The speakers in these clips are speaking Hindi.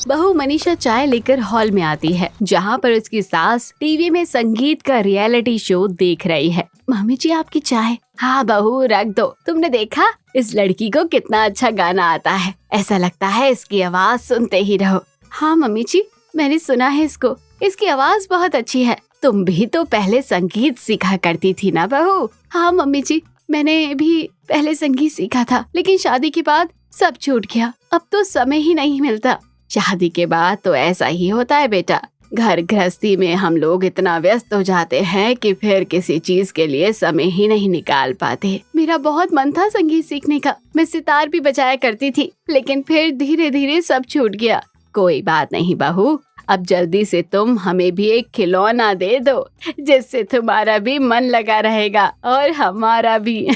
बहू मनीषा चाय लेकर हॉल में आती है, जहाँ पर उसकी सास टीवी में संगीत का रियलिटी शो देख रही है। मम्मी जी आपकी चाय। हाँ बहू रख दो। तुमने देखा इस लड़की को कितना अच्छा गाना आता है, ऐसा लगता है इसकी आवाज सुनते ही रहो। हाँ मम्मी जी मैंने सुना है इसको, इसकी आवाज बहुत अच्छी है। तुम भी तो पहले संगीत सीखा करती थी ना बहू। हाँ मम्मी जी मैंने भी पहले संगीत सीखा था, लेकिन शादी के बाद सब छूट गया। अब तो समय ही नहीं मिलता। शादी के बाद तो ऐसा ही होता है बेटा, घर गृहस्थी में हम लोग इतना व्यस्त हो जाते हैं कि फिर किसी चीज के लिए समय ही नहीं निकाल पाते। मेरा बहुत मन था संगीत सीखने का, मैं सितार भी बजाया करती थी, लेकिन फिर धीरे धीरे सब छूट गया। कोई बात नहीं बहू, अब जल्दी से तुम हमें भी एक खिलौना दे दो, जिससे तुम्हारा भी मन लगा रहेगा और हमारा भी।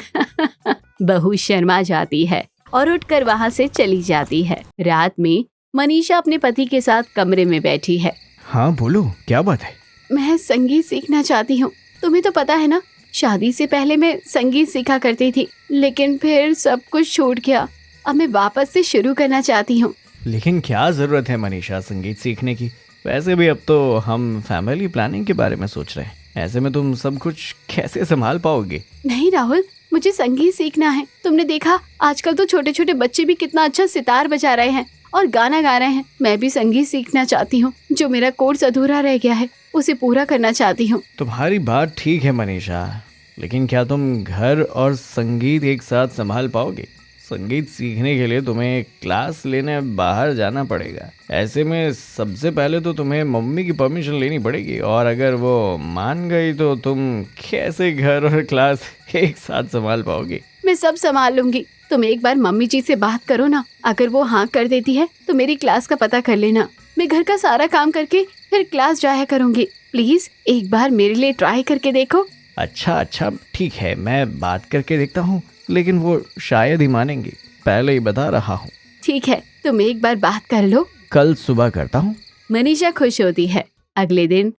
बहू शर्मा जाती है और उठकर वहाँ से चली जाती है। रात में मनीषा अपने पति के साथ कमरे में बैठी है। हाँ बोलो, क्या बात है? मैं संगीत सीखना चाहती हूँ। तुम्हें तो पता है ना, शादी से पहले मैं संगीत सीखा करती थी, लेकिन फिर सब कुछ छूट गया। अब मैं वापस से शुरू करना चाहती हूँ। लेकिन क्या जरूरत है मनीषा संगीत सीखने की? वैसे भी अब तो हम फैमिली प्लानिंग के बारे में सोच रहे हैं। ऐसे में तुम सब कुछ कैसे संभाल पाओगे? नहीं राहुल, मुझे संगीत सीखना है। तुमने देखा आजकल तो छोटे छोटे बच्चे भी कितना अच्छा सितार बजा रहे हैं और गाना गा रहे हैं। मैं भी संगीत सीखना चाहती हूँ। जो मेरा कोर्स अधूरा रह गया है उसे पूरा करना चाहती हूँ। तुम्हारी बात ठीक है मनीषा, लेकिन क्या तुम घर और संगीत एक साथ संभाल पाओगे? संगीत सीखने के लिए तुम्हें क्लास लेने बाहर जाना पड़ेगा। ऐसे में सबसे पहले तो तुम्हें मम्मी की परमिशन लेनी पड़ेगी, और अगर वो मान गई तो तुम कैसे घर और क्लास एक साथ संभाल पाओगे? मैं सब संभाल लूंगी। तुम एक बार मम्मी जी से बात करो ना, अगर वो हाँ कर देती है तो मेरी क्लास का पता कर लेना। मैं घर का सारा काम करके फिर क्लास जाया करूंगी। प्लीज एक बार मेरे लिए ट्राई करके देखो। अच्छा ठीक है, मैं बात करके देखता हूँ, लेकिन वो शायद ही मानेंगी, पहले ही बता रहा हूँ। ठीक है, तुम एक बार बात कर लो। कल सुबह करता हूँ। मनीषा खुश होती है। अगले दिन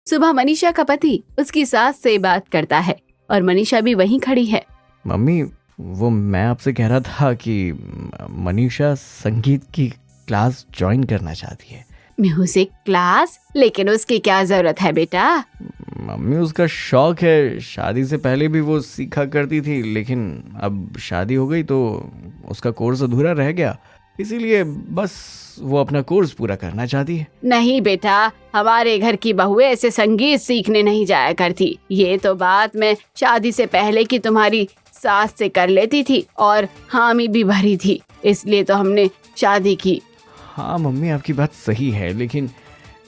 सुबह मनीषा का पति उसकी सास से बात करता है और मनीषा भी वहीं खड़ी है। मम्मी, वो मैं आपसे कह रहा था कि मनीषा संगीत की क्लास ज्वाइन करना चाहती है। Music class? लेकिन उसकी क्या जरूरत है बेटा? मम्मी उसका शौक है, शादी से पहले भी वो सीखा करती थी, लेकिन अब शादी हो गई तो उसका कोर्स अधूरा रह गया, इसीलिए बस वो अपना कोर्स पूरा करना चाहती है। नहीं बेटा, हमारे घर की बहुएं ऐसे संगीत सीखने नहीं जाया करती। ये तो बात मैं शादी से पहले की तुम्हारी सास से कर लेती थी और हामी भी भरी थी, इसलिए तो हमने शादी की। हाँ मम्मी, आपकी बात सही है, लेकिन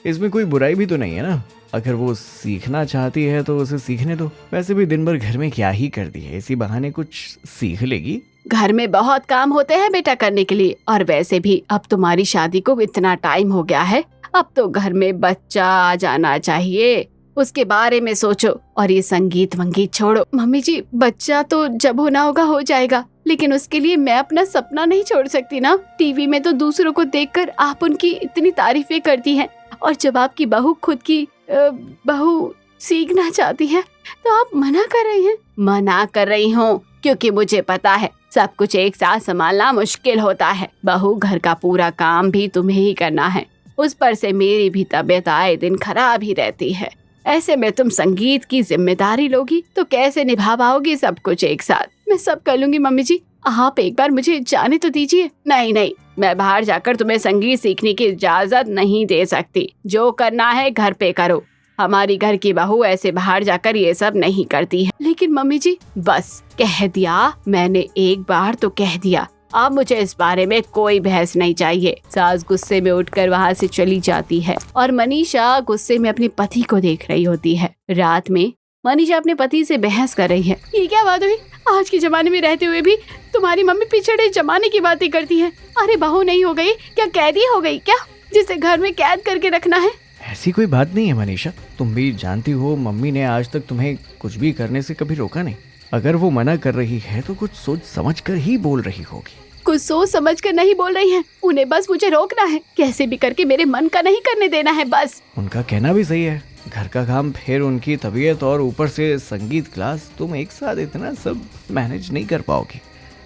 इसमें कोई बुराई भी तो नहीं है ना। अगर वो सीखना चाहती है तो उसे सीखने दो। वैसे भी दिन भर घर में क्या ही करती है, इसी बहाने कुछ सीख लेगी। घर में बहुत काम होते हैं बेटा करने के लिए, और वैसे भी अब तुम्हारी शादी को इतना टाइम हो गया है, अब तो घर में बच्चा आ जाना चाहिए, उसके बारे में सोचो और ये संगीत वंगीत छोड़ो। मम्मी जी, बच्चा तो जब होना होगा हो जाएगा, लेकिन उसके लिए मैं अपना सपना नहीं छोड़ सकती ना। टीवी में तो दूसरों को देखकर आप उनकी इतनी तारीफें करती हैं, और जब आपकी बहू खुद की बहू सीखना चाहती है तो आप मना कर रही हैं। मना कर रही हूँ क्योंकि मुझे पता है सब कुछ एक साथ संभालना मुश्किल होता है। बहू, घर का पूरा काम भी तुम्हें ही करना है, उस पर से मेरी भी तबीयत आए दिन खराब ही रहती है। ऐसे में तुम संगीत की जिम्मेदारी लोगी तो कैसे निभा पाओगी सब कुछ एक साथ? मैं सब कर लूंगी मम्मी जी, आप एक बार मुझे जाने तो दीजिए। नहीं, मैं बाहर जाकर तुम्हें संगीत सीखने की इजाजत नहीं दे सकती। जो करना है घर पे करो। हमारी घर की बहू ऐसे बाहर जाकर ये सब नहीं करती है। लेकिन मम्मी जी, बस कह दिया मैंने, एक बार तो कह दिया, अब मुझे इस बारे में कोई बहस नहीं चाहिए। सास गुस्से में उठकर वहाँ से चली जाती है और मनीषा गुस्से में अपने पति को देख रही होती है। रात में मनीषा अपने पति से बहस कर रही है। ये क्या बात हुई? आज के जमाने में रहते हुए भी तुम्हारी मम्मी पिछड़े जमाने की बातें करती है। अरे बहू नहीं हो गई क्या? कैदी हो गई क्या, जिसे घर में कैद करके रखना है? ऐसी कोई बात नहीं है मनीषा, तुम भी जानती हो मम्मी ने आज तक तुम्हें कुछ भी करने से कभी रोका नहीं। अगर वो मना कर रही है तो कुछ सोच समझ कर ही बोल रही होगी। कुछ सोच समझ कर नहीं बोल रही है, उन्हें बस मुझे रोकना है, कैसे भी करके मेरे मन का नहीं करने देना है बस। उनका कहना भी सही है, घर का काम, फिर उनकी तबीयत और ऊपर से संगीत क्लास, तुम एक साथ इतना सब मैनेज नहीं कर पाओगी।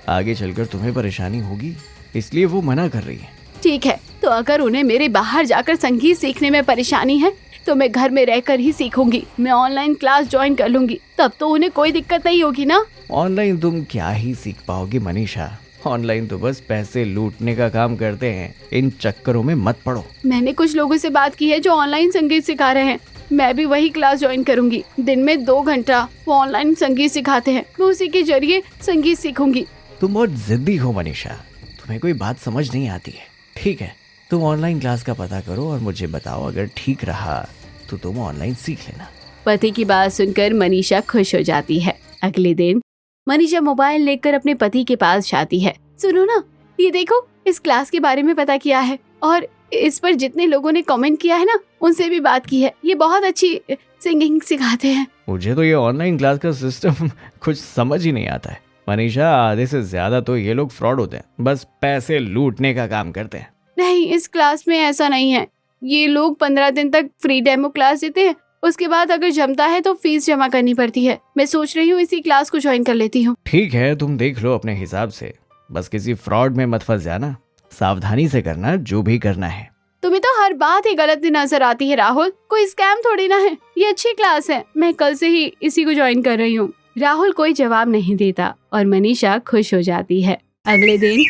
आगे चलकर तुम्हें परेशानी होगी, इसलिए वो मना कर रही है। ठीक है, तो अगर उन्हें मेरे बाहर जाकर संगीत सीखने में परेशानी है तो मैं घर में रहकर ही सीखूंगी। मैं ऑनलाइन क्लास ज्वाइन कर लूंगी, तब तो उन्हें कोई दिक्कत नहीं होगी ना। ऑनलाइन तुम क्या ही सीख पाओगी मनीषा, ऑनलाइन तो बस पैसे लूटने का काम करते हैं, इन चक्करों में मत पड़ो। मैंने कुछ लोगों से बात की है जो ऑनलाइन संगीत सिखा रहे हैं, मैं भी वही क्लास ज्वाइन करूंगी। दिन में 2 घंटा वो ऑनलाइन संगीत सिखाते हैं, मैं उसी के जरिए संगीत सीखूंगी। तुम बहुत जिद्दी हो मनीषा, तुम्हें कोई बात समझ नहीं आती है। ठीक है, तुम ऑनलाइन क्लास का पता करो और मुझे बताओ, अगर ठीक रहा तो तुम ऑनलाइन सीख लेना। पति की बात सुनकर मनीषा खुश हो जाती है। अगले दिन मनीषा मोबाइल लेकर अपने पति के पास जाती है। सुनो ना, ये देखो, इस क्लास के बारे में पता किया है और इस पर जितने लोगों ने कमेंट किया है ना, उनसे भी बात की है। ये बहुत अच्छी सिंगिंग सिखाते हैं। मुझे तो ये ऑनलाइन क्लास का सिस्टम कुछ समझ ही नहीं आता है मनीषा, आधे से ज्यादा तो ये लोग फ्रॉड होते हैं, बस पैसे लूटने का काम करते हैं। नहीं, इस क्लास में ऐसा नहीं है। ये लोग 15 दिन तक फ्री डेमो क्लास देते हैं, उसके बाद अगर जमता है तो फीस जमा करनी पड़ती है। मैं सोच रही हूँ इसी क्लास को ज्वाइन कर लेती हूँ। ठीक है, तुम देख लो अपने हिसाब से, बस किसी फ्रॉड में मत फंस जाना, सावधानी से करना जो भी करना है। तुम्हें तो हर बात ही गलत नजर आती है राहुल, कोई स्कैम थोड़ी ना है। ये अच्छी क्लास है, मैं कल से ही इसी को ज्वाइन कर रही हूँ। राहुल कोई जवाब नहीं देता और मनीषा खुश हो जाती है। अगले दिन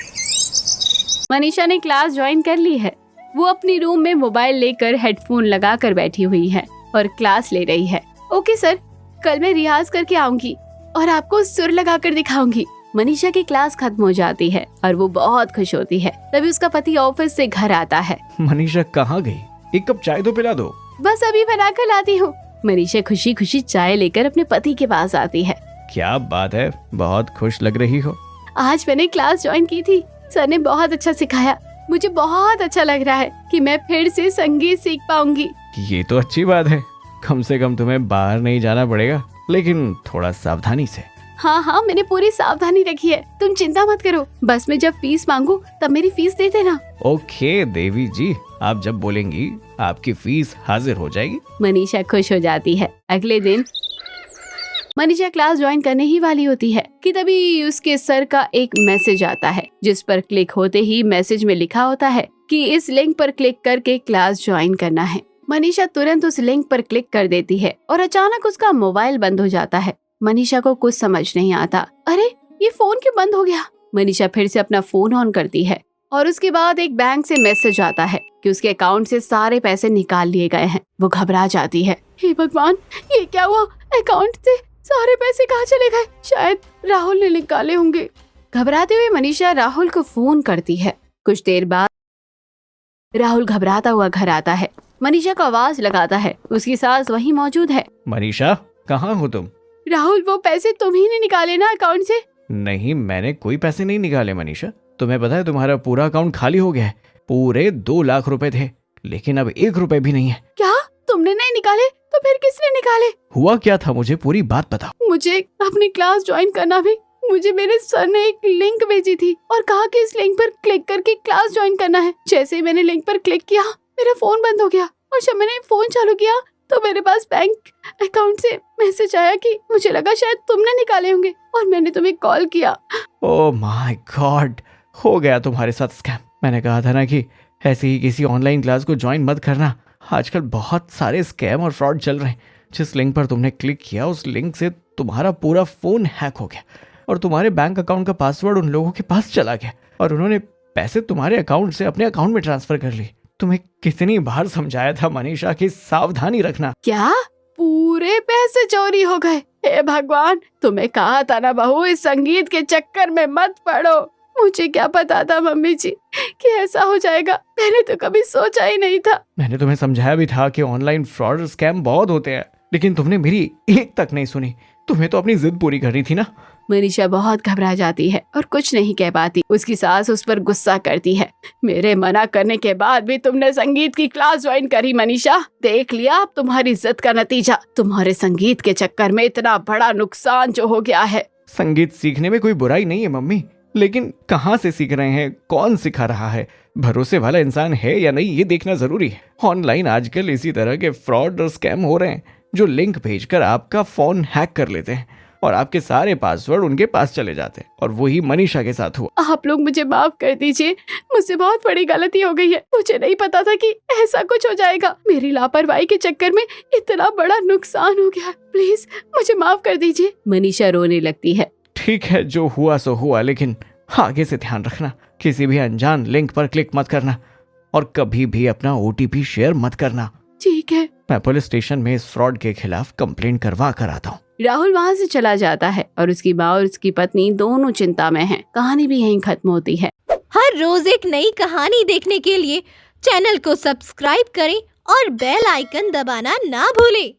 मनीषा ने क्लास ज्वाइन कर ली है। वो अपनी रूम में मोबाइल लेकर हेडफोन लगा कर बैठी हुई है और क्लास ले रही है। ओके सर, कल मैं रियाज करके आऊंगी और आपको सुर लगा कर दिखाऊंगी। मनीषा की क्लास खत्म हो जाती है और वो बहुत खुश होती है। तभी उसका पति ऑफिस से घर आता है। मनीषा कहाँ गई? एक कप चाय तो पिला दो। बस अभी बना कर लाती हूँ। मनीषा खुशी खुशी चाय लेकर अपने पति के पास आती है। क्या बात है, बहुत खुश लग रही हो। आज मैंने क्लास ज्वाइन की थी, सर ने बहुत अच्छा सिखाया। मुझे बहुत अच्छा लग रहा है कि मैं फिर से संगीत सीख पाऊंगी। ये तो अच्छी बात है, कम से कम तुम्हें बाहर नहीं जाना पड़ेगा, लेकिन थोड़ा सावधानी से। हाँ, मैंने पूरी सावधानी रखी है, तुम चिंता मत करो। बस मैं जब फीस मांगू तब मेरी फीस दे देना। ओके देवी जी, आप जब बोलेंगी आपकी फीस हाजिर हो जाएगी। मनीषा खुश हो जाती है। अगले दिन मनीषा क्लास ज्वाइन करने ही वाली होती है कि तभी उसके सर का एक मैसेज आता है, जिस पर क्लिक होते ही मैसेज में लिखा होता है कि इस लिंक पर क्लिक करके क्लास ज्वाइन करना है। मनीषा तुरंत उस लिंक पर क्लिक कर देती है और अचानक उसका मोबाइल बंद हो जाता है। मनीषा को कुछ समझ नहीं आता। अरे, ये फोन क्यों बंद हो गया? मनीषा फिर से अपना फोन ऑन करती है और उसके बाद एक बैंक से मैसेज आता है कि उसके अकाउंट से सारे पैसे निकाल लिए गए हैं। वो घबरा जाती है। हे भगवान, ये क्या हुआ? अकाउंट से सारे पैसे कहाँ चले गए? शायद राहुल ने निकाले होंगे। घबराते हुए मनीषा राहुल को फोन करती है। कुछ देर बाद राहुल घबराता हुआ घर आता है। मनीषा को आवाज लगाता है। उसकी सास वहीं मौजूद है। मनीषा, कहाँ हो तुम? राहुल, वो पैसे तुम ही ने निकाले ना अकाउंट से? नहीं, मैंने कोई पैसे नहीं निकाले मनीषा। तुम्हें पता है तुम्हारा पूरा अकाउंट खाली हो गया है। पूरे 2 लाख रुपए थे, लेकिन अब 1 रुपए भी नहीं है। क्या? तुमने नहीं निकाले? तो फिर किसने निकाले? हुआ क्या था, मुझे पूरी बात बताओ। मुझे अपनी क्लास ज्वाइन करना भी, मुझे मेरे सर ने एक लिंक भेजी थी और कहा कि इस लिंक पर क्लिक करके क्लास ज्वाइन करना है। जैसे ही मैंने लिंक पर क्लिक किया, मेरा फोन बंद हो गया और जब मैंने फोन चालू किया तो मेरे पास बैंक अकाउंट से मैसेज आया कि मुझे लगा शायद तुमने निकाले होंगे और मैंने तुम्हें कॉल किया। ओह माय गॉड, हो गया तुम्हारे साथ स्कैम। मैंने कहा था ना कि ऐसे ही किसी ऑनलाइन क्लास को ज्वाइन मत करना। आजकल बहुत सारे स्कैम और फ्रॉड चल रहे हैं। जिस लिंक पर तुमने क्लिक किया, उस लिंक से तुम्हारा पूरा फोन हैक हो गया और तुम्हारे बैंक अकाउंट का पासवर्ड उन लोगों के पास चला गया और उन्होंने पैसे तुम्हारे अकाउंट से अपने अकाउंट में ट्रांसफर कर लिए। तुम्हें कितनी बार समझाया था मनीषा कि सावधानी रखना। क्या पूरे पैसे चोरी हो गए? हे भगवान, तुम्हें कहा था ना बहू, इस संगीत के चक्कर में मत पड़ो। मुझे क्या पता था मम्मी जी कि ऐसा हो जाएगा, मैंने तो कभी सोचा ही नहीं था। मैंने तुम्हें समझाया भी था कि ऑनलाइन फ्रॉड स्कैम बहुत होते हैं, लेकिन तुमने मेरी एक तक नहीं सुनी। तुम्हें तो अपनी जिद पूरी करनी थी ना। मनीषा बहुत घबरा जाती है और कुछ नहीं कह पाती। उसकी सास उस पर गुस्सा करती है। मेरे मना करने के बाद भी तुमने संगीत की क्लास ज्वाइन करी मनीषा। देख लिया अब तुम्हारी जिद का नतीजा। तुम्हारे संगीत के चक्कर में इतना बड़ा नुकसान जो हो गया है। संगीत सीखने में कोई बुराई नहीं है मम्मी, लेकिन कहाँ से सीख रहे हैं, कौन सिखा रहा है, भरोसे वाला इंसान है या नहीं, ये देखना जरूरी है। ऑनलाइन आजकल इसी तरह के फ्रॉड और स्कैम हो रहे हैं जो लिंक भेजकर आपका फोन हैक कर लेते हैं और आपके सारे पासवर्ड उनके पास चले जाते और वही मनीषा के साथ हुआ। आप लोग मुझे माफ कर दीजिए, मुझसे बहुत बड़ी गलती हो गई है। मुझे नहीं पता था कि ऐसा कुछ हो जाएगा। मेरी लापरवाही के चक्कर में इतना बड़ा नुकसान हो गया। प्लीज मुझे माफ कर दीजिए। मनीषा रोने लगती है। ठीक है, जो हुआ सो हुआ, लेकिन आगे से ध्यान रखना, किसी भी अनजान लिंक पर क्लिक मत करना और कभी भी अपना OTP शेयर मत करना। ठीक है। मैं पुलिस स्टेशन में इस फ्रॉड के खिलाफ कंप्लेंट करवा कर आता हूँ। राहुल वहाँ से चला जाता है और उसकी माँ और उसकी पत्नी दोनों चिंता में हैं। कहानी भी यहीं खत्म होती है। हर रोज एक नई कहानी देखने के लिए चैनल को सब्सक्राइब करें और बेल आइकन दबाना ना भूलें।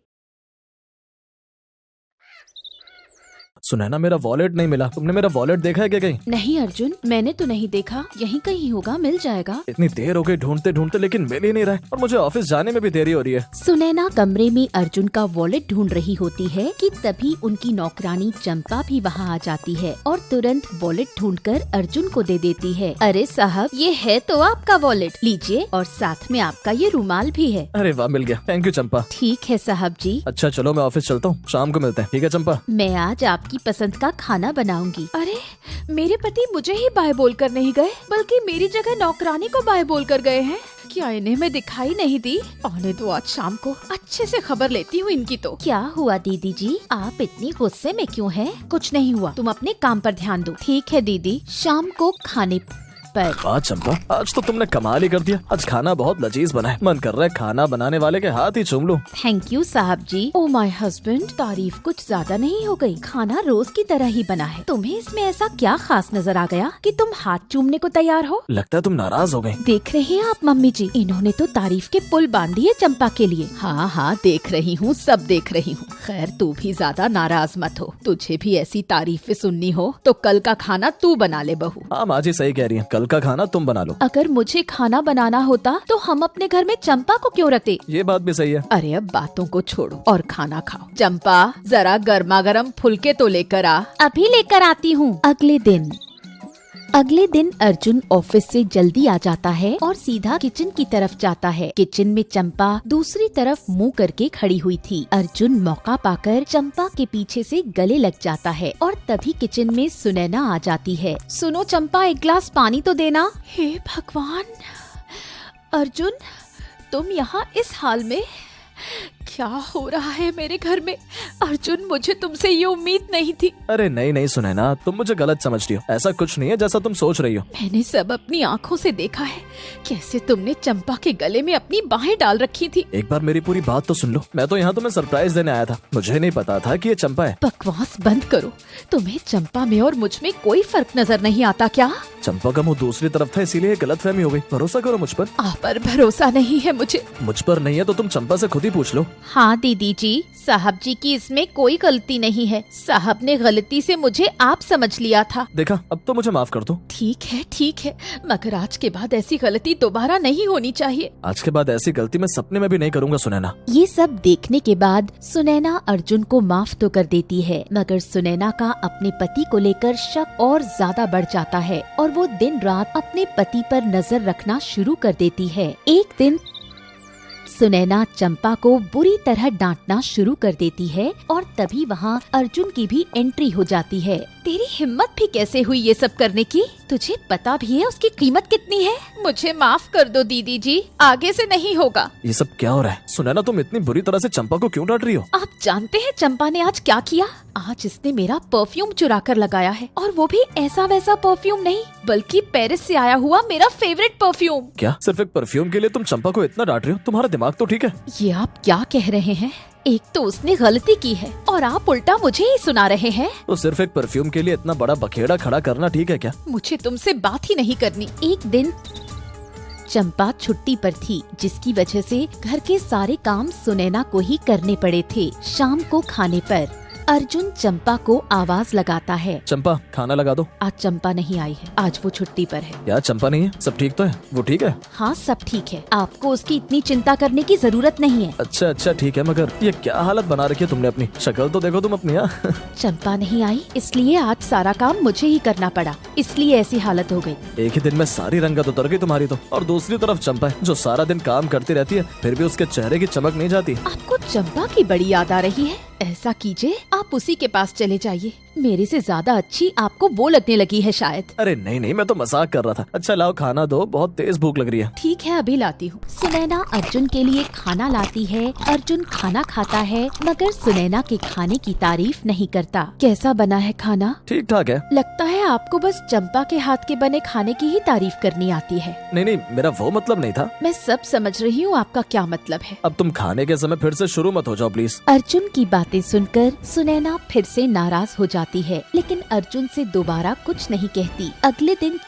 सुनैना, मेरा वॉलेट नहीं मिला। तुमने मेरा वॉलेट देखा है क्या कहीं? नहीं अर्जुन, मैंने तो नहीं देखा। यहीं कहीं होगा, मिल जाएगा। इतनी देर हो गई ढूंढते ढूंढते, लेकिन मिल ही नहीं रहा है और मुझे ऑफिस जाने में भी देरी हो रही है। सुनैना कमरे में अर्जुन का वॉलेट ढूंढ रही होती है कि तभी उनकी नौकरानी चंपा भी वहाँ आ जाती है और तुरंत वॉलेट ढूंढकर अर्जुन को दे देती है। अरे साहब, ये है तो आपका वॉलेट, लीजिए, और साथ में आपका ये रुमाल भी है। अरे वाह, मिल गया। थैंक यू चंपा। ठीक है साहब जी। अच्छा चलो, मैं ऑफिस चलता हूँ, शाम को मिलते हैं। ठीक है चंपा। मैं आज आपकी पसंद का खाना बनाऊंगी। अरे मेरे पति मुझे ही बाय बोल कर नहीं गए, बल्कि मेरी जगह नौकरानी को बाय बोल कर गए हैं। क्या इन्हें मैं दिखाई नहीं दी? आने दो, आज शाम को अच्छे से खबर लेती हूँ इनकी तो। क्या हुआ दीदी जी, आप इतनी गुस्से में क्यों हैं? कुछ नहीं हुआ, तुम अपने काम पर ध्यान दो। ठीक है दीदी, शाम को खाने पर। वाह चंपा, आज तो तुमने कमाल ही कर दिया। आज खाना बहुत लजीज बना है, मन कर रहा है खाना बनाने वाले के हाथ ही चूम लूं। थैंक यू साहब जी। ओ माय हस्बैंड, तारीफ कुछ ज्यादा नहीं हो गई? खाना रोज की तरह ही बना है। तुम्हें इसमें ऐसा क्या खास नजर आ गया कि तुम हाथ चूमने को तैयार हो? लगता है तुम नाराज हो गई। देख रहे हैं आप मम्मी जी, इन्होंने तो तारीफ के पुल बांध दिए चंपा के लिए। हाँ हाँ, देख रही हूँ, सब देख रही हूँ। खैर तू भी ज्यादा नाराज मत हो। तुझे भी ऐसी तारीफें सुननी हो तो कल का खाना तू बना ले बहू। हाँ माँ जी सही कह रही है, कल का खाना तुम बना लो। अगर मुझे खाना बनाना होता तो हम अपने घर में चंपा को क्यों रखते? ये बात भी सही है। अरे अब बातों को छोड़ो और खाना खाओ। चंपा, जरा गर्मा गर्म फुलके तो लेकर आ। अभी लेकर आती हूँ। अगले दिन अर्जुन ऑफिस से जल्दी आ जाता है और सीधा किचन की तरफ जाता है। किचन में चंपा दूसरी तरफ मुंह करके खड़ी हुई थी। अर्जुन मौका पाकर चंपा के पीछे से गले लग जाता है और तभी किचन में सुनैना आ जाती है। सुनो चंपा, एक ग्लास पानी तो देना। हे भगवान, अर्जुन तुम यहाँ इस हाल में? क्या हो रहा है मेरे घर में? अर्जुन, मुझे तुमसे ये उम्मीद नहीं थी। अरे नहीं नहीं सुनैना, तुम मुझे गलत समझ रही हो। ऐसा कुछ नहीं है जैसा तुम सोच रही हो। मैंने सब अपनी आंखों से देखा है, कैसे तुमने चंपा के गले में अपनी बाहें डाल रखी थी। एक बार मेरी पूरी बात तो सुन लो। मैं तो यहाँ तुम्हें सरप्राइज देने आया था, मुझे नहीं पता था कि ये चंपा है। बकवास बंद करो। तुम्हें चंपा में और मुझ में कोई फर्क नजर नहीं आता क्या? चंपा का मुंह दूसरी तरफ था, इसीलिए गलतफहमी हो गई। भरोसा करो मुझ पर। आप पर भरोसा नहीं है मुझे। मुझ पर नहीं है तो तुम चंपा से खुद ही पूछ लो। हाँ दीदी जी, साहब जी की इसमें कोई गलती नहीं है। साहब ने गलती से मुझे आप समझ लिया था। देखा, अब तो मुझे माफ कर दो। ठीक है, मगर आज के बाद ऐसी गलती दोबारा नहीं होनी चाहिए। आज के बाद ऐसी गलती मैं सपने में भी नहीं करूंगा सुनैना। ये सब देखने के बाद सुनैना अर्जुन को माफ तो कर देती है, मगर सुनैना का अपने पति को लेकर शक और ज्यादा बढ़ जाता है और वो दिन रात अपने पति पर नजर रखना शुरू कर देती है। एक दिन सुनैना चंपा को बुरी तरह डांटना शुरू कर देती है और तभी वहाँ अर्जुन की भी एंट्री हो जाती है। तेरी हिम्मत भी कैसे हुई ये सब करने की? तुझे पता भी है उसकी कीमत कितनी है? मुझे माफ कर दो दीदी जी, आगे से नहीं होगा। ये सब क्या हो रहा है? सुनैना, तुम इतनी बुरी तरह से चंपा को क्यों डांट रही हो? आप जानते हैं चंपा ने आज क्या किया? आज इसने मेरा परफ्यूम चुरा कर लगाया है, और वो भी ऐसा वैसा परफ्यूम नहीं, बल्कि पेरिस से आया हुआ मेरा फेवरेट परफ्यूम। क्या सिर्फ एक परफ्यूम के लिए तुम चंपा को इतना डांट रही हो? तुम्हारा दिमाग तो ठीक है? ये आप क्या कह रहे हैं? एक तो उसने गलती की है और आप उल्टा मुझे ही सुना रहे हैं। तो सिर्फ एक परफ्यूम के लिए इतना बड़ा बखेड़ा खड़ा करना ठीक है क्या? मुझे तुमसे बात ही नहीं करनी। एक दिन चंपा छुट्टी पर थी, जिसकी वजह से घर के सारे काम सुनैना को ही करने पड़े थे। शाम को खाने पर अर्जुन चंपा को आवाज लगाता है। चंपा, खाना लगा दो। आज चंपा नहीं आई है, आज वो छुट्टी पर है। क्या चंपा नहीं है? सब ठीक तो है? वो ठीक है? हाँ सब ठीक है, आपको उसकी इतनी चिंता करने की जरूरत नहीं है। अच्छा ठीक है, मगर ये क्या हालत बना रखी है तुमने अपनी? शक्ल तो देखो तुम अपनी। चंपा नहीं आई, इसलिए आज सारा काम मुझे ही करना पड़ा, इसलिए ऐसी हालत हो गई। एक ही दिन में सारी रंगत उतर गई तुम्हारी तो। और दूसरी तरफ चंपा है जो सारा दिन काम करती रहती है, फिर भी उसके चेहरे की चमक नहीं जाती। आपको चंपा की बड़ी याद आ रही है? ऐसा कीजिए, आप उसी के पास चले जाइए। मेरे से ज्यादा अच्छी आपको वो लगने लगी है शायद। अरे नहीं नहीं, मैं तो मजाक कर रहा था। अच्छा लाओ खाना दो, बहुत तेज भूख लग रही है। ठीक है, अभी लाती हूँ। सुनैना अर्जुन के लिए खाना लाती है। अर्जुन खाना खाता है मगर सुनैना के खाने की तारीफ नहीं करता। कैसा बना है खाना? ठीक ठाक है। लगता है आपको बस चंपा के हाथ के बने खाने की ही तारीफ करनी आती है। नहीं नहीं, मेरा वो मतलब नहीं था। मैं सब समझ रही हूँ आपका क्या मतलब है। अब तुम खाने के समय फिर से शुरू मत हो जाओ प्लीज। अर्जुन की बातें सुनकर सुनैना फिर से नाराज हो जाती है, लेकिन अर्जुन से दोबारा कुछ नहीं कहती। अगले दिन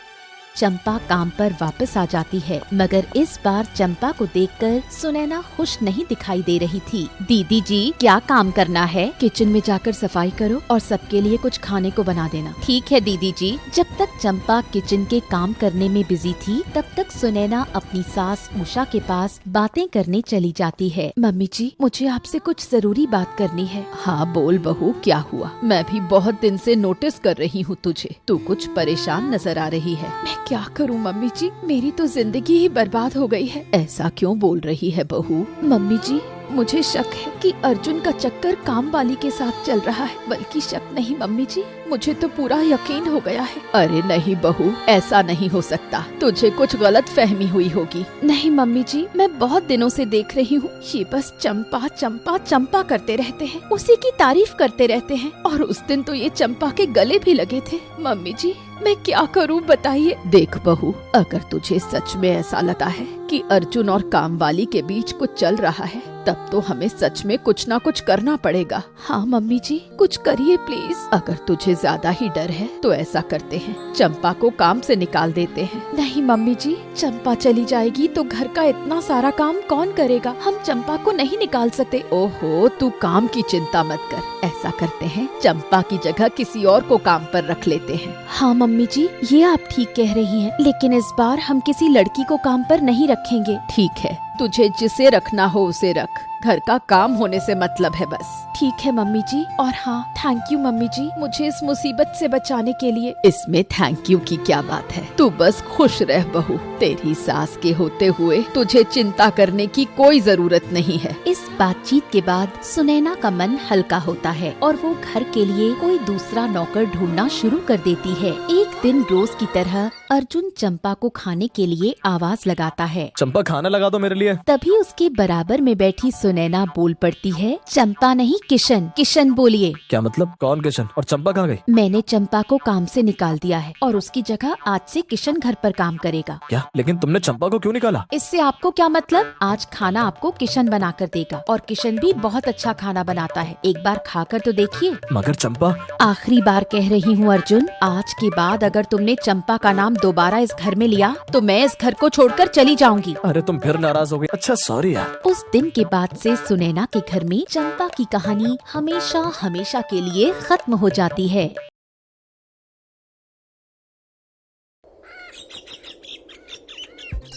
चंपा काम पर वापस आ जाती है, मगर इस बार चंपा को देखकर सुनैना खुश नहीं दिखाई दे रही थी। दीदी जी, क्या काम करना है? किचन में जाकर सफाई करो और सबके लिए कुछ खाने को बना देना। ठीक है दीदी जी। जब तक चंपा किचन के काम करने में बिजी थी, तब तक सुनैना अपनी सास उषा के पास बातें करने चली जाती है। मम्मी जी, मुझे आपसे कुछ जरूरी बात करनी है। हाँ बोल बहू, क्या हुआ? मैं भी बहुत दिन से नोटिस कर रही हूँ तुझे, तू कुछ परेशान नजर आ रही है। मैं क्या करूँ मम्मी जी, मेरी तो जिंदगी ही बर्बाद हो गई है। ऐसा क्यों बोल रही है बहू? मम्मी जी, मुझे शक है कि अर्जुन का चक्कर काम वाली के साथ चल रहा है। बल्कि शक नहीं मम्मी जी, मुझे तो पूरा यकीन हो गया है। अरे नहीं बहू, ऐसा नहीं हो सकता, तुझे कुछ गलत फहमी हुई होगी। नहीं मम्मी जी, मैं बहुत दिनों से देख रही हूँ, ये बस चंपा चंपा चंपा करते रहते हैं, उसी की तारीफ करते रहते हैं। और उस दिन तो ये चंपा के गले भी लगे थे। मम्मी जी, मैं क्या करूँ बताइए? देख बहू, अगर तुझे सच में ऐसा लगता है कि अर्जुन और कामवाली के बीच कुछ चल रहा है, तब तो हमें सच में कुछ ना कुछ करना पड़ेगा। हाँ मम्मी जी, कुछ करिए प्लीज। अगर तुझे ज्यादा ही डर है तो ऐसा करते हैं, चंपा को काम से निकाल देते हैं। नहीं मम्मी जी, चंपा चली जाएगी तो घर का इतना सारा काम कौन करेगा? हम चंपा को नहीं निकाल सकते। ओहो, तू काम की चिंता मत कर। ऐसा करते हैं, चंपा की जगह किसी और को काम पर रख लेते हैं। हाँ मम्मी जी, ये आप ठीक कह रही हैं, लेकिन इस बार हम किसी लड़की को काम पर नहीं रखेंगे। ठीक है, तुझे जिसे रखना हो उसे रख, घर का काम होने से मतलब है बस। ठीक है मम्मी जी। और हाँ, थैंक यू मम्मी जी, मुझे इस मुसीबत से बचाने के लिए। इसमें थैंक यू की क्या बात है, तू बस खुश रह बहू। तेरी सास के होते हुए तुझे चिंता करने की कोई जरूरत नहीं है। इस बातचीत के बाद सुनैना का मन हल्का होता है और वो घर के लिए कोई दूसरा नौकर ढूंढना शुरू कर देती है। एक दिन रोज की तरह अर्जुन चंपा को खाने के लिए आवाज लगाता है। चंपा, खाना लगा दो मेरे लिए। तभी उसके बराबर में बैठी सुनैना बोल पड़ती है, चंपा नहीं किशन, किशन बोलिए। क्या मतलब? कौन किशन? और चंपा कहाँ गई? मैंने चंपा को काम से निकाल दिया है और उसकी जगह आज से किशन घर पर काम करेगा। क्या? लेकिन तुमने चंपा को क्यों निकाला? इससे आपको क्या मतलब? आज खाना आपको किशन बना कर देगा और किशन भी बहुत अच्छा खाना बनाता है, एक बार खाकर तो देखिए। मगर चंपा। आखिरी बार कह रही हूँ अर्जुन, आज के बाद अगर तुमने चंपा का नाम दोबारा इस घर में लिया तो मैं इस घर को छोड़कर चली जाऊंगी। अरे तुम फिर नाराज हो गई। अच्छा सॉरी यार। उस दिन के बाद से सुनैना के घर में चंपा की कहानी हमेशा हमेशा के लिए खत्म हो जाती है।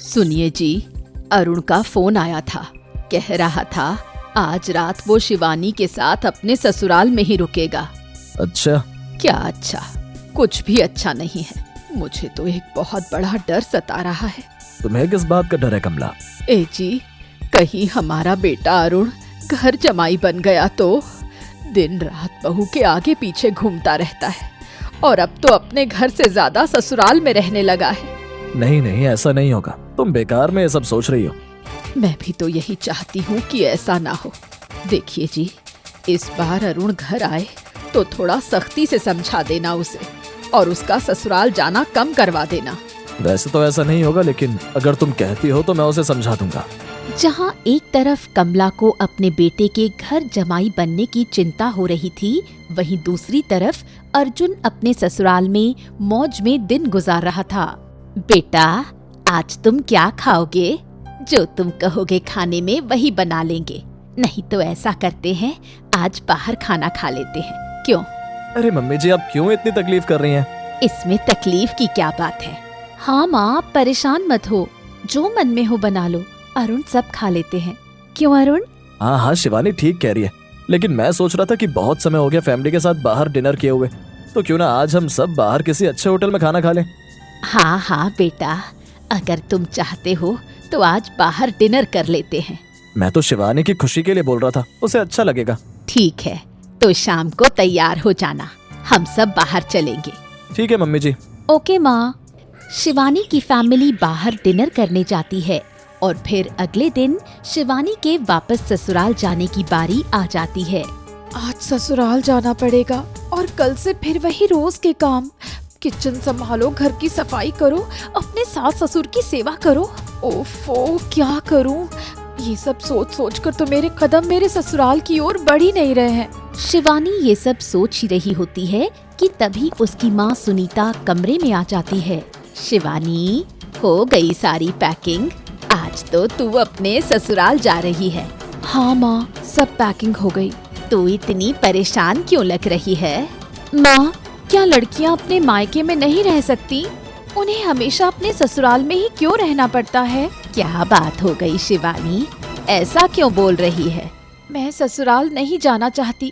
सुनिए जी, अरुण का फोन आया था, कह रहा था आज रात वो शिवानी के साथ अपने ससुराल में ही रुकेगा। अच्छा? क्या अच्छा? कुछ भी अच्छा नहीं है। मुझे तो एक बहुत बड़ा डर सता रहा है। तुम्हें किस बात का डर है कमला? ए जी, कहीं हमारा बेटा अरुण घर जमाई बन गया तो? दिन रात बहू के आगे पीछे घूमता रहता है और अब तो अपने घर से ज्यादा ससुराल में रहने लगा है। नहीं नहीं, ऐसा नहीं होगा, तुम बेकार में ये सब सोच रही हो। मैं भी तो यही चाहती हूँ कि ऐसा ना हो। देखिए जी, इस बार अरुण घर आए तो थोड़ा सख्ती से समझा देना उसे और उसका ससुराल जाना कम करवा देना। वैसे तो ऐसा नहीं होगा, लेकिन अगर तुम कहती हो तो मैं उसे समझा दूंगा। जहाँ एक तरफ कमला को अपने बेटे के घर जमाई बनने की चिंता हो रही थी, वहीं दूसरी तरफ अर्जुन अपने ससुराल में मौज में दिन गुजार रहा था। बेटा, आज तुम क्या खाओगे? जो तुम कहोगे खाने में वही बना लेंगे। नहीं तो ऐसा करते हैं, आज बाहर खाना खा लेते हैं, क्यों? अरे मम्मी जी, आप क्यों इतनी तकलीफ कर रही हैं? इसमें तकलीफ की क्या बात है? हाँ माँ, परेशान मत हो, जो मन में हो बना लो, अरुण सब खा लेते हैं। क्यों अरुण? हाँ हाँ, शिवानी ठीक कह रही है, लेकिन मैं सोच रहा था कि बहुत समय हो गया फैमिली के साथ बाहर डिनर किए हुए, तो क्यों ना आज हम सब बाहर किसी अच्छे होटल में खाना खा लें। हाँ हाँ बेटा, अगर तुम चाहते हो तो आज बाहर डिनर कर लेते हैं। मैं तो शिवानी की खुशी के लिए बोल रहा था, उसे अच्छा लगेगा। ठीक है, तो शाम को तैयार हो जाना, हम सब बाहर चलेंगे। ठीक है मम्मी जी। ओके माँ। शिवानी की फैमिली बाहर डिनर करने जाती है और फिर अगले दिन शिवानी के वापस ससुराल जाने की बारी आ जाती है। आज ससुराल जाना पड़ेगा और कल से फिर वही रोज के काम। किचन संभालो, घर की सफाई करो, अपने सास ससुर की सेवा करो। ओफो, क्या करूं? ये सब सोच सोच कर तो मेरे कदम मेरे ससुराल की ओर बढ़ ही नहीं रहे हैं। शिवानी ये सब सोच ही रही होती है कि तभी उसकी माँ सुनीता कमरे में आ जाती है। शिवानी, हो गई सारी पैकिंग? आज तो तू अपने ससुराल जा रही है। हाँ माँ, सब पैकिंग हो गई। तू इतनी परेशान क्यों लग रही है? माँ, क्या लड़कियाँ अपने मायके में नहीं रह सकती? उन्हें हमेशा अपने ससुराल में ही क्यों रहना पड़ता है? क्या बात हो गई शिवानी, ऐसा क्यों बोल रही है? मैं ससुराल नहीं जाना चाहती।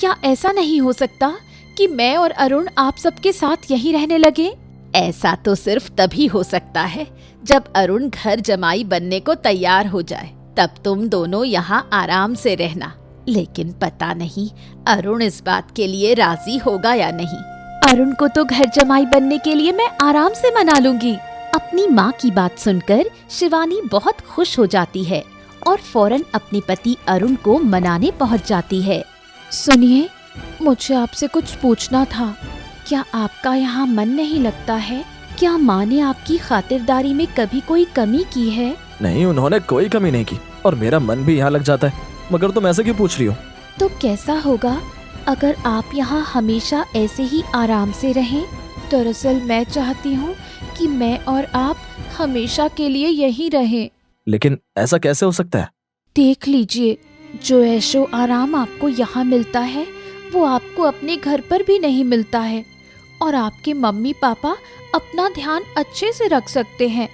क्या ऐसा नहीं हो सकता कि मैं और अरुण आप सबके साथ यहीं रहने लगे? ऐसा तो सिर्फ तभी हो सकता है जब अरुण घर जमाई बनने को तैयार हो जाए, तब तुम दोनों यहाँ आराम से रहना। लेकिन पता नहीं अरुण इस बात के लिए राजी होगा या नहीं। अरुण को तो घर जमाई बनने के लिए मैं आराम से मना लूंगी। अपनी माँ की बात सुनकर शिवानी बहुत खुश हो जाती है और फौरन अपने पति अरुण को मनाने पहुँच जाती है। सुनिए, मुझे आपसे कुछ पूछना था। क्या आपका यहाँ मन नहीं लगता है? क्या माँ ने आपकी खातिरदारी में कभी कोई कमी की है? नहीं, उन्होंने कोई कमी नहीं की और मेरा मन भी यहाँ लग जाता है। मगर तुम ऐसे क्यों पूछ रही हो? तो कैसा होगा अगर आप यहाँ हमेशा ऐसे ही आराम से रहें? दरअसल मैं चाहती हूँ कि मैं और आप हमेशा के लिए यहीं रहें। लेकिन ऐसा कैसे हो सकता है? देख लीजिए, जो ऐशो आराम आपको यहाँ मिलता है वो आपको अपने घर पर भी नहीं मिलता है। और आपके मम्मी पापा अपना ध्यान अच्छे से रख सकते हैं,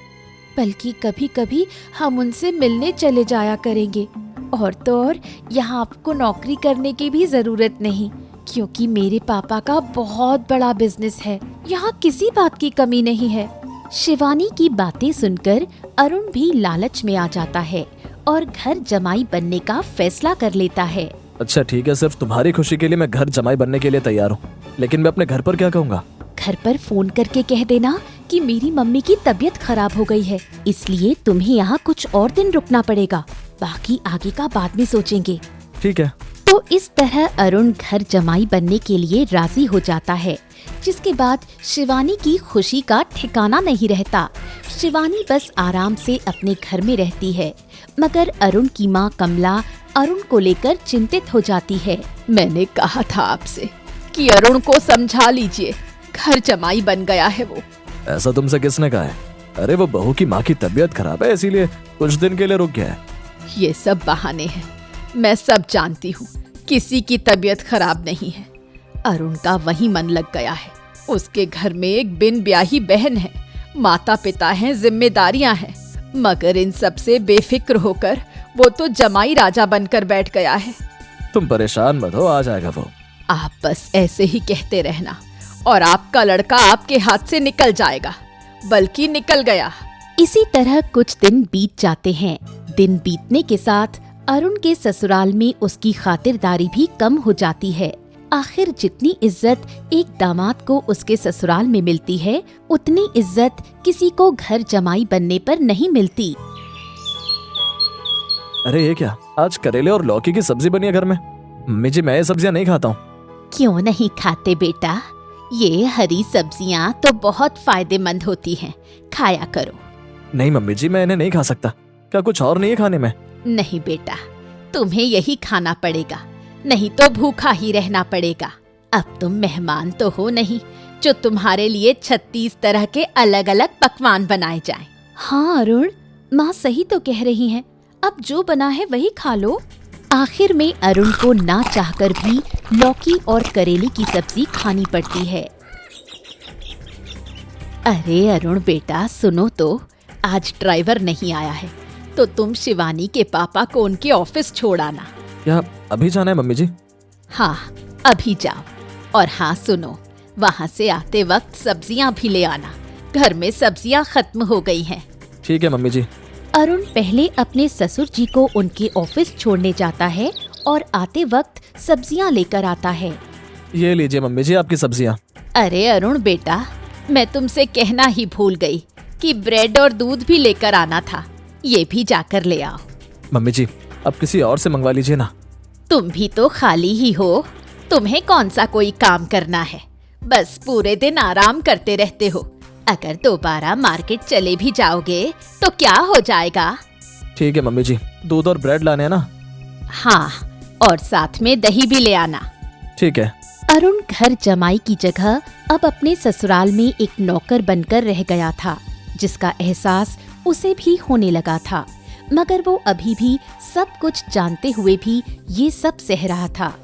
बल्कि कभी कभी हम उनसे मिलने चले जाया करेंगे। और तो और यहाँ आपको नौकरी करने की भी जरूरत नहीं, क्योंकि मेरे पापा का बहुत बड़ा बिजनेस है। यहाँ किसी बात की कमी नहीं है। शिवानी की बातें सुनकर अरुण भी लालच में आ जाता है और घर जमाई बनने का फैसला कर लेता है। अच्छा ठीक है, सिर्फ तुम्हारी खुशी के लिए मैं घर जमाई बनने के लिए तैयार हूँ, लेकिन मैं अपने घर पर क्या कहूँगा? घर पर फोन करके कह देना कि मेरी मम्मी की तबीयत खराब हो गई है, इसलिए तुम्हें यहाँ कुछ और दिन रुकना पड़ेगा। बाकी आगे का बाद में सोचेंगे। ठीक है। तो इस तरह अरुण घर जमाई बनने के लिए राजी हो जाता है, जिसके बाद शिवानी की खुशी का ठिकाना नहीं रहता। शिवानी बस आराम से अपने घर में रहती है, मगर अरुण की माँ कमला अरुण को लेकर चिंतित हो जाती है। मैंने कहा था आपसे कि अरुण को समझा लीजिए, घर जमाई बन गया है वो। ऐसा तुमसे किसने कहा है? अरे वो बहू की माँ की तबीयत खराब है, इसीलिए कुछ दिन के लिए रुक गया है। ये सब बहाने हैं, मैं सब जानती हूँ। किसी की तबीयत खराब नहीं है। अरुण का वही मन लग गया है। उसके घर में एक बिन ब्याही बहन है, माता पिता हैं, जिम्मेदारियां हैं, मगर इन सब से बेफिक्र होकर वो तो जमाई राजा बनकर बैठ गया है। तुम परेशान मत हो, आ जाएगा वो। आप बस ऐसे ही कहते रहना और आपका लड़का आपके हाथ से निकल जाएगा, बल्कि निकल गया। इसी तरह कुछ दिन बीत जाते हैं। दिन बीतने के साथ अरुण के ससुराल में उसकी खातिरदारी भी कम हो जाती है। आखिर जितनी इज्जत एक दामाद को उसके ससुराल में मिलती है, उतनी इज्जत किसी को घर जमाई बनने पर नहीं मिलती। अरे ये क्या, आज करेले और लौकी की सब्जी बनी है घर में? मम्मी जी, मैं ये सब्जियां नहीं खाता हूँ। क्यों नहीं खाते बेटा? ये हरी सब्जियाँ तो बहुत फायदेमंद होती हैं, खाया करो। नहीं मम्मी जी, मैं इन्हें नहीं खा सकता। क्या कुछ और नहीं है खाने में? नहीं बेटा, तुम्हें यही खाना पड़ेगा, नहीं तो भूखा ही रहना पड़ेगा। अब तुम मेहमान तो हो नहीं जो तुम्हारे लिए 36 तरह के अलग अलग पकवान बनाए जाएं। हाँ अरुण, माँ सही तो कह रही हैं। अब जो बना है वही खा लो। आखिर में अरुण को ना चाहकर भी लौकी और करेले की सब्जी खानी पड़ती है। अरे अरुण बेटा, सुनो तो, आज ड्राइवर नहीं आया है, तो तुम शिवानी के पापा को उनके ऑफिस छोड़ आना। क्या अभी जाना है मम्मी जी? हाँ, अभी जाओ। और हाँ सुनो, वहाँ से आते वक्त सब्जियाँ भी ले आना, घर में सब्जियाँ खत्म हो गई हैं। ठीक है मम्मी जी। अरुण पहले अपने ससुर जी को उनके ऑफिस छोड़ने जाता है और आते वक्त सब्जियां लेकर आता है। ये लीजिए मम्मी जी आपकी सब्जियां। अरे अरुण बेटा, मैं तुमसे कहना ही भूल गई कि ब्रेड और दूध भी लेकर आना था। ये भी जाकर ले आओ। मम्मी जी अब किसी और से मंगवा लीजिए ना। तुम भी तो खाली ही हो, तुम्हें कौन सा कोई काम करना है, बस पूरे दिन आराम करते रहते हो। अगर दोबारा मार्केट चले भी जाओगे तो क्या हो जाएगा। ठीक है मम्मी जी, दूध और ब्रेड लाने हैं ना। हाँ, और साथ में दही भी ले आना। ठीक है। अरुण घर जमाई की जगह अब अपने ससुराल में एक नौकर बनकर रह गया था, जिसका एहसास उसे भी होने लगा था, मगर वो अभी भी सब कुछ जानते हुए भी ये सब सह रहा था।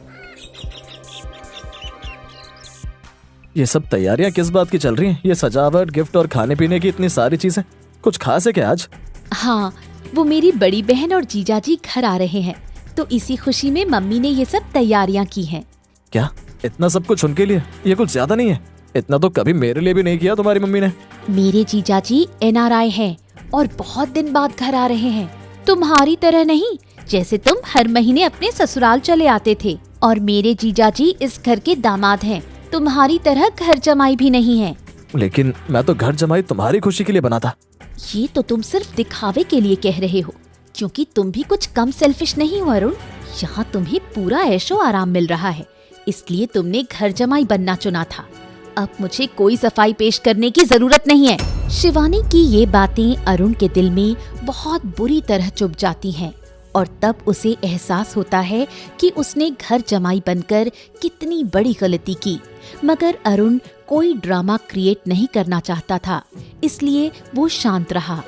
ये सब तैयारियां किस बात की चल रही हैं? ये सजावट, गिफ्ट और खाने पीने की इतनी सारी चीजें, कुछ खास है क्या आज? हाँ, वो मेरी बड़ी बहन और जीजाजी घर आ रहे हैं, तो इसी खुशी में मम्मी ने ये सब तैयारियां की हैं। क्या इतना सब कुछ उनके लिए? ये कुछ ज्यादा नहीं है? इतना तो कभी मेरे लिए भी नहीं किया तुम्हारी मम्मी ने। मेरे जीजाजी NRI हैं और बहुत दिन बाद घर आ रहे हैं। तुम्हारी तरह नहीं, जैसे तुम हर महीने अपने ससुराल चले आते थे। और मेरे जीजाजी इस घर के दामाद हैं, तुम्हारी तरह घर जमाई भी नहीं है। लेकिन मैं तो घर जमाई तुम्हारी खुशी के लिए बना था। ये तो तुम सिर्फ दिखावे के लिए कह रहे हो, क्योंकि तुम भी कुछ कम सेल्फिश नहीं हो अरुण। यहाँ तुम्हें पूरा ऐशो आराम मिल रहा है, इसलिए तुमने घर जमाई बनना चुना था। अब मुझे कोई सफाई पेश करने की जरूरत नहीं है। शिवानी की ये बातें अरुण के दिल में बहुत बुरी तरह चुभ जाती हैं, और तब उसे एहसास होता है कि उसने घर जमाई बनकर कितनी बड़ी गलती की। मगर अरुण कोई ड्रामा क्रिएट नहीं करना चाहता था, इसलिए वो शांत रहा।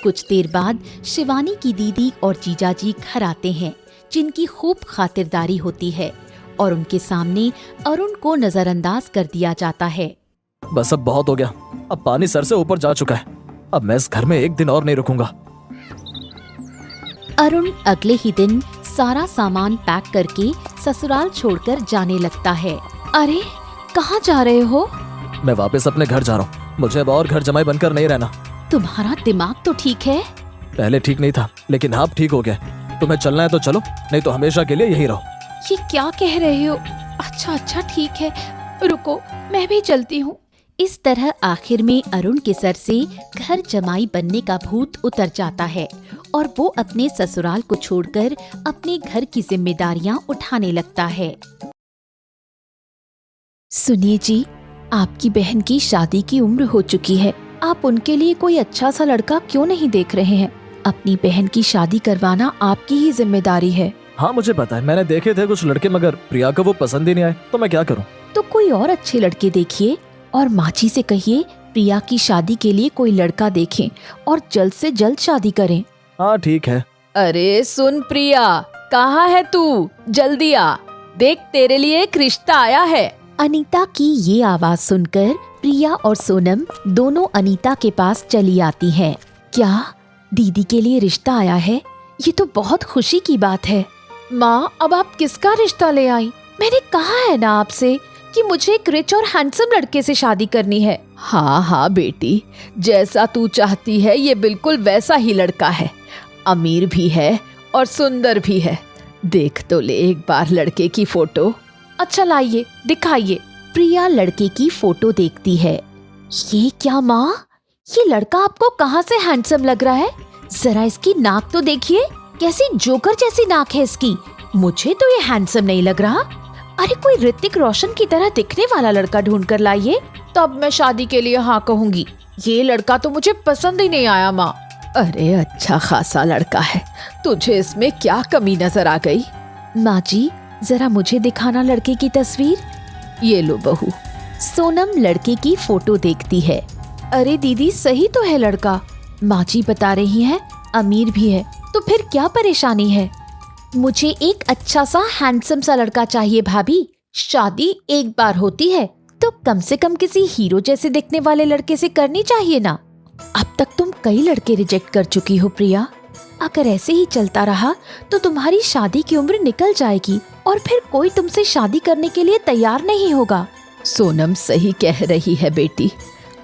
कुछ देर बाद शिवानी की दीदी और जीजाजी घर आते हैं, जिनकी खूब खातिरदारी होती है, और उनके सामने अरुण को नजरअंदाज कर दिया जाता है। बस अब बहुत हो गया, अब पानी सर से ऊपर जा चुका है। अब मैं इस घर में एक दिन और नहीं रुकूंगा। अरुण अगले ही दिन सारा सामान पैक करके ससुराल छोड़कर जाने लगता है। अरे कहाँ जा रहे हो? मैं वापस अपने घर जा रहा हूँ। मुझे अब और घर जमाई बनकर नहीं रहना। तुम्हारा दिमाग तो ठीक है। पहले ठीक नहीं था, लेकिन अब ठीक हो गया। तुम्हें चलना है तो चलो, नहीं तो हमेशा के लिए यही रहो। ये क्या कह रहे हो? अच्छा ठीक है, रुको मैं भी चलती हूँ। इस तरह आखिर में अरुण के सर से घर जमाई बनने का भूत उतर जाता है, और वो अपने ससुराल को छोड़कर अपने घर की जिम्मेदारियां उठाने लगता है। सुनिए जी, आपकी बहन की शादी की उम्र हो चुकी है। आप उनके लिए कोई अच्छा सा लड़का क्यों नहीं देख रहे हैं? अपनी बहन की शादी करवाना आपकी ही जिम्मेदारी है। हाँ मुझे पता है, मैंने देखे थे कुछ लड़के, मगर प्रिया को वो पसंद ही नहीं आए, तो मैं क्या करूँ? तो कोई और अच्छे लड़के देखिए, और माची से कहिए प्रिया की शादी के लिए कोई लड़का देखें और जल्द से जल्द शादी करें। हाँ ठीक है। अरे सुन प्रिया, कहाँ है तू? जल्दी आ, देख तेरे लिए एक रिश्ता आया है। अनीता की ये आवाज सुनकर प्रिया और सोनम दोनों अनीता के पास चली आती हैं। क्या दीदी के लिए रिश्ता आया है? ये तो बहुत खुशी की बात है। माँ, अब आप किसका रिश्ता ले आई? मैंने कहा है ना आपसे कि मुझे एक रिच और हैंडसम लड़के से शादी करनी है। हाँ बेटी, जैसा तू चाहती है ये बिल्कुल वैसा ही लड़का है। अमीर भी है और सुंदर भी है। देख तो ले एक बार लड़के की फोटो। अच्छा लाइए, दिखाइए। प्रिया लड़के की फोटो देखती है। ये क्या माँ, ये लड़का आपको कहाँ से हैंडसम लग रहा है? जरा इसकी नाक तो देखिए, कैसी जोकर जैसी नाक है इसकी। मुझे तो ये हैंडसम नहीं लग रहा। अरे कोई ऋतिक रोशन की तरह दिखने वाला लड़का ढूंढ कर लाइए, तब मैं शादी के लिए हाँ कहूँगी। ये लड़का तो मुझे पसंद ही नहीं आया माँ। अरे अच्छा खासा लड़का है, तुझे इसमें क्या कमी नजर आ गई? माँ जी, जरा मुझे दिखाना लड़के की तस्वीर। ये लो बहू। सोनम लड़के की फोटो देखती है। अरे दीदी, सही तो है लड़का। माँ जी बता रही हैं अमीर भी है, तो फिर क्या परेशानी है? मुझे एक अच्छा सा हैंडसम सा लड़का चाहिए भाभी। शादी एक बार होती है, तो कम से कम किसी हीरो जैसे दिखने वाले लड़के से करनी चाहिए ना। अब तक तुम कई लड़के रिजेक्ट कर चुकी हो प्रिया। अगर ऐसे ही चलता रहा तो तुम्हारी शादी की उम्र निकल जाएगी और फिर कोई तुमसे शादी करने के लिए तैयार नहीं होगा। सोनम सही कह रही है बेटी,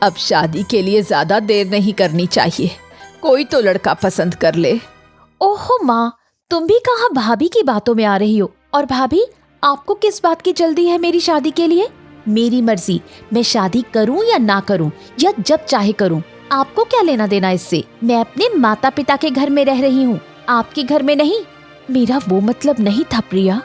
अब शादी के लिए ज्यादा देर नहीं करनी चाहिए। कोई तो लड़का पसंद कर ले। ओहो माँ, तुम भी कहाँ भाभी की बातों में आ रही हो? और भाभी, आपको किस बात की जल्दी है मेरी शादी के लिए? मेरी मर्जी, मैं शादी करूं या ना करूं, या जब चाहे करूं। आपको क्या लेना देना इससे? मैं अपने माता पिता के घर में रह रही हूँ, आपके घर में नहीं। मेरा वो मतलब नहीं था प्रिया,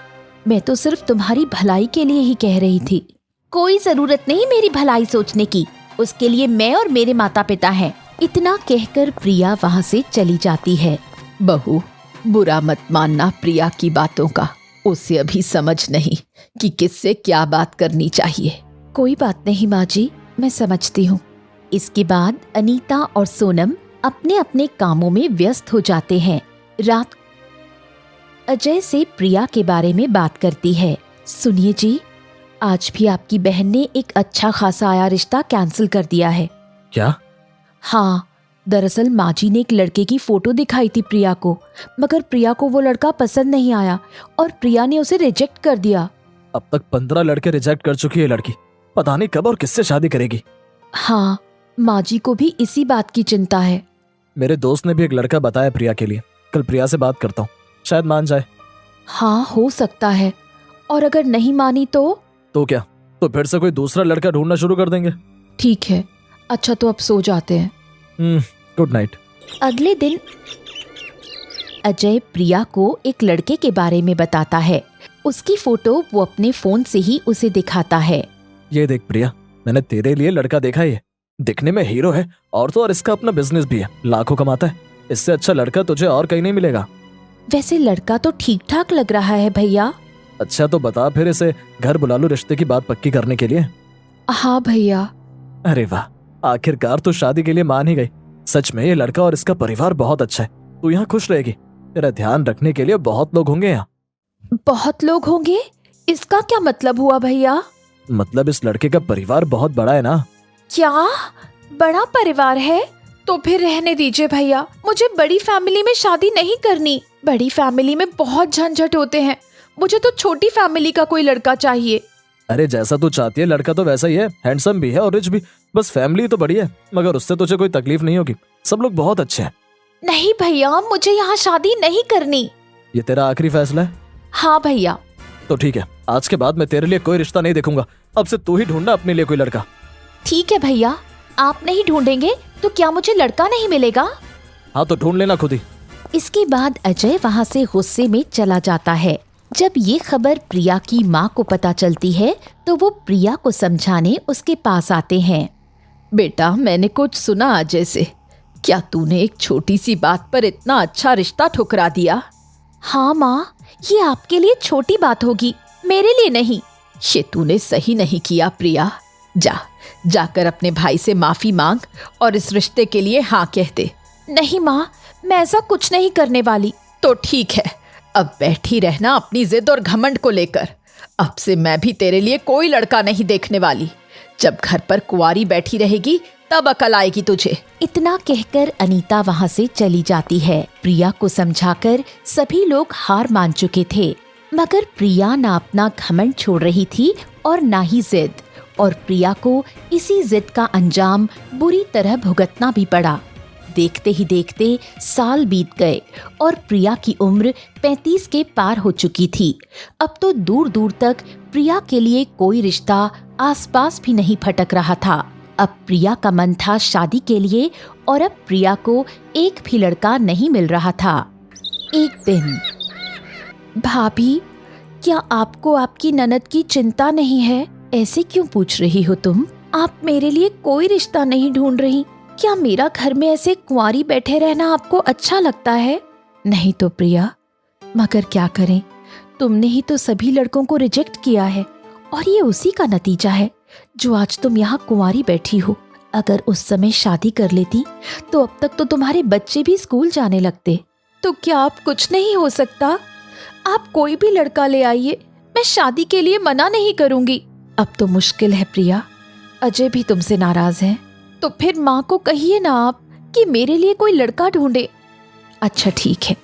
मैं तो सिर्फ तुम्हारी भलाई के लिए ही कह रही थी। कोई जरूरत नहीं मेरी भलाई सोचने की, उसके लिए मैं और मेरे माता पिता हैं। इतना कहकर प्रिया वहाँ से चली जाती है। बहू, बुरा मत मानना प्रिया की बातों का, उसे अभी समझ नहीं कि किससे क्या बात करनी चाहिए। कोई बात नहीं माँ जी, मैं समझती हूँ। इसके बाद अनीता और सोनम अपने अपने कामों में व्यस्त हो जाते हैं। रात अजय से प्रिया के बारे में बात करती है। सुनिए जी, आज भी आपकी बहन ने एक अच्छा खासा आया रिश्ता कैंसिल कर दिया है। क्या? हाँ, दरअसल माँ जी ने एक लड़के की फोटो दिखाई थी प्रिया को, मगर प्रिया को वो लड़का पसंद नहीं आया और प्रिया ने उसे रिजेक्ट कर दिया। अब तक 15 लड़के रिजेक्ट कर चुकी है लड़की, पता नहीं कब और किससे शादी करेगी। हाँ, माँ जी को भी इसी बात की चिंता है। मेरे दोस्त ने भी एक लड़का बताया प्रिया के लिए, कल प्रिया से बात करता हूँ, शायद मान जाए। हाँ, हो सकता है। और अगर नहीं मानी तो क्या, तो फिर से कोई दूसरा लड़का ढूंढना शुरू कर देंगे। ठीक है। अच्छा, तो अब सो जाते हैं। Good night. अगले दिन अजय प्रिया को एक लड़के के बारे में बताता है। उसकी फोटो वो अपने फोन से ही उसे दिखाता है। ये देख प्रिया, मैंने तेरे लिए लड़का देखा है, दिखने में हीरो है और तो और इसका अपना बिजनेस भी है, लाखों कमाता है। इससे अच्छा लड़का तुझे और कहीं नहीं मिलेगा। वैसे लड़का तो ठीक ठाक लग रहा है भैया। अच्छा तो बता फिर, इसे घर बुला लो रिश्ते की बात पक्की करने के लिए। हाँ भैया। अरे वाह, आखिरकार तो शादी के लिए मान ही गई। सच में ये लड़का और इसका परिवार बहुत अच्छा है, तू यहाँ खुश रहेगी। तेरा ध्यान रखने के लिए बहुत लोग होंगे यहाँ। बहुत लोग होंगे? इसका क्या मतलब हुआ भैया? मतलब इस लड़के का परिवार बहुत बड़ा है ना। क्या बड़ा परिवार है? तो फिर रहने दीजिए भैया, मुझे बड़ी फैमिली में शादी नहीं करनी। बड़ी फैमिली में बहुत झंझट होते हैं, मुझे तो छोटी फैमिली का कोई लड़का चाहिए। अरे जैसा तू चाहती है, लड़का तो वैसा ही है, हैंडसम भी है और रिच भी। बस फैमिली तो बड़ी है, मगर उससे तुझे कोई तकलीफ नहीं होगी, सब लोग बहुत अच्छे हैं। नहीं भैया, मुझे यहाँ शादी नहीं करनी। ये तेरा आखिरी फैसला है? हाँ भैया। तो ठीक है, आज के बाद मैं तेरे लिए कोई रिश्ता नहीं देखूंगा। अब से तू ही ढूंढना अपने लिए कोई लड़का। ठीक है भैया, आप नहीं ढूंढेंगे तो क्या मुझे लड़का नहीं मिलेगा? हाँ तो ढूंढ लेना खुद ही। इसके बाद अजय वहाँ से गुस्से में चला जाता है। जब ये खबर प्रिया की माँ को पता चलती है तो वो प्रिया को समझाने उसके पास आते हैं। बेटा, मैंने कुछ सुना अजय से। क्या तूने एक छोटी सी बात पर इतना अच्छा रिश्ता ठुकरा दिया? हाँ माँ, ये आपके लिए छोटी बात होगी, मेरे लिए नहीं। ये तूने सही नहीं किया प्रिया। जाकर अपने भाई से माफी मांग और इस रिश्ते के लिए हाँ कह दे। नहीं माँ, मैं ऐसा कुछ नहीं करने वाली। तो ठीक है, अब बैठी रहना अपनी जिद और घमंड को लेकर। अब से मैं भी तेरे लिए कोई लड़का नहीं देखने वाली। जब घर पर कुंवारी बैठी रहेगी तब अकल आएगी तुझे। इतना कहकर अनीता वहाँ से चली जाती है। प्रिया को समझाकर सभी लोग हार मान चुके थे, मगर प्रिया ना अपना घमंड छोड़ रही थी और ना ही जिद, और प्रिया को इसी जिद का अंजाम बुरी तरह भुगतना भी पड़ा। देखते ही देखते साल बीत गए और प्रिया की उम्र 35 के पार हो चुकी थी। अब तो दूर दूर तक प्रिया के लिए कोई रिश्ता आसपास भी नहीं फटक रहा था। अब प्रिया का मन था शादी के लिए और अब प्रिया को एक भी लड़का नहीं मिल रहा था। एक दिन, भाभी, क्या आपको आपकी ननद की चिंता नहीं है? ऐसे क्यों पूछ रही हो तुम? आप मेरे लिए कोई रिश्ता नहीं ढूंढ रही? क्या मेरा घर में ऐसे कुंवारी बैठे रहना आपको अच्छा लगता है? नहीं तो प्रिया, मगर क्या करें, तुमने ही तो सभी लड़कों को रिजेक्ट किया है और ये उसी का नतीजा है जो आज तुम यहाँ कुंवारी बैठी हो। अगर उस समय शादी कर लेती तो अब तक तो तुम्हारे बच्चे भी स्कूल जाने लगते। तो क्या आप कुछ नहीं हो सकता? आप कोई भी लड़का ले आइए, मैं शादी के लिए मना नहीं करूंगी। अब तो मुश्किल है प्रिया, अजय भी तुमसे नाराज है, तो फिर माँ को कहिए ना आप कि मेरे लिए कोई लड़का ढूंढे। अच्छा ठीक है,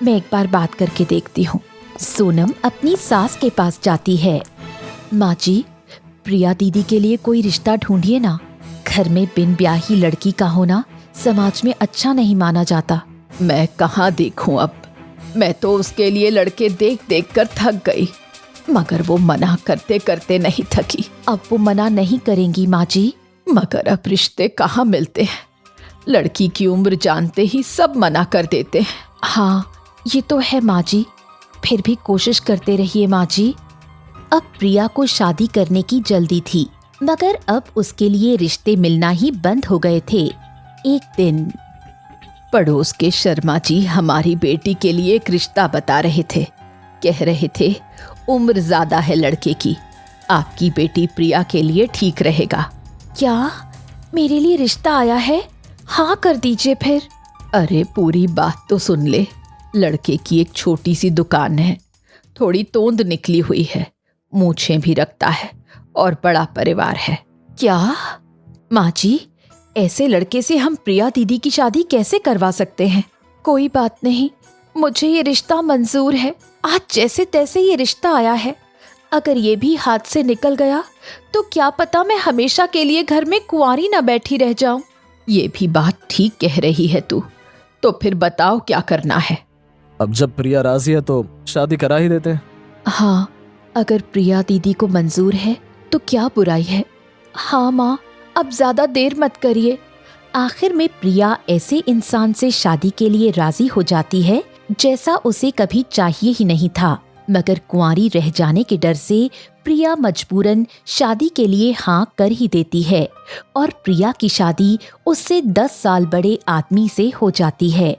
मैं एक बार बात करके देखती हूँ। सोनम अपनी सास के पास जाती है। माँ जी, प्रिया दीदी के लिए कोई रिश्ता ढूंढिए ना। घर में बिन ब्याही लड़की का होना समाज में अच्छा नहीं माना जाता। मैं कहाँ देखूं अब? मैं तो उसके लिए लड़के देख देख कर थक गई, मगर वो मना करते करते नहीं थकी। अब वो मना नहीं करेंगी माँ जी। मगर अब रिश्ते कहाँ मिलते हैं, लड़की की उम्र जानते ही सब मना कर देते हैं। हाँ ये तो है माँ जी, फिर भी कोशिश करते रहिए माँ जी। अब प्रिया को शादी करने की जल्दी थी, मगर अब उसके लिए रिश्ते मिलना ही बंद हो गए थे। एक दिन पड़ोस के शर्मा जी हमारी बेटी के लिए एक रिश्ता बता रहे थे। कह रहे थे उम्र ज्यादा है लड़के की, आपकी बेटी प्रिया के लिए ठीक रहेगा। क्या मेरे लिए रिश्ता आया है? हाँ कर दीजिए फिर। अरे पूरी बात तो सुन ले। लड़के की एक छोटी सी दुकान है, थोड़ी तोंद निकली हुई है, मूछें भी रखता है और बड़ा परिवार है। क्या माँ जी, ऐसे लड़के से हम प्रिया दीदी की शादी कैसे करवा सकते हैं? कोई बात नहीं, मुझे ये रिश्ता मंजूर है। आज जैसे तैसे ये रिश्ता आया है, अगर ये भी हाथ से निकल गया तो क्या पता मैं हमेशा के लिए घर में कुंवारी न बैठी रह जाऊं। ये भी बात ठीक कह रही है तू। तो फिर बताओ क्या करना है? अब जब प्रिया राजी है तो शादी करा ही देते हैं। हाँ, अगर प्रिया दीदी को मंजूर है तो क्या बुराई है। हाँ माँ, अब ज्यादा देर मत करिए। आखिर में प्रिया ऐसे इंसान से शादी के लिए राजी हो जाती है जैसा उसे कभी चाहिए ही नहीं था, मगर कुंवारी रह जाने के डर से प्रिया मजबूरन शादी के लिए हाँ कर ही देती है और प्रिया की शादी उससे 10 साल बड़े आदमी से हो जाती है।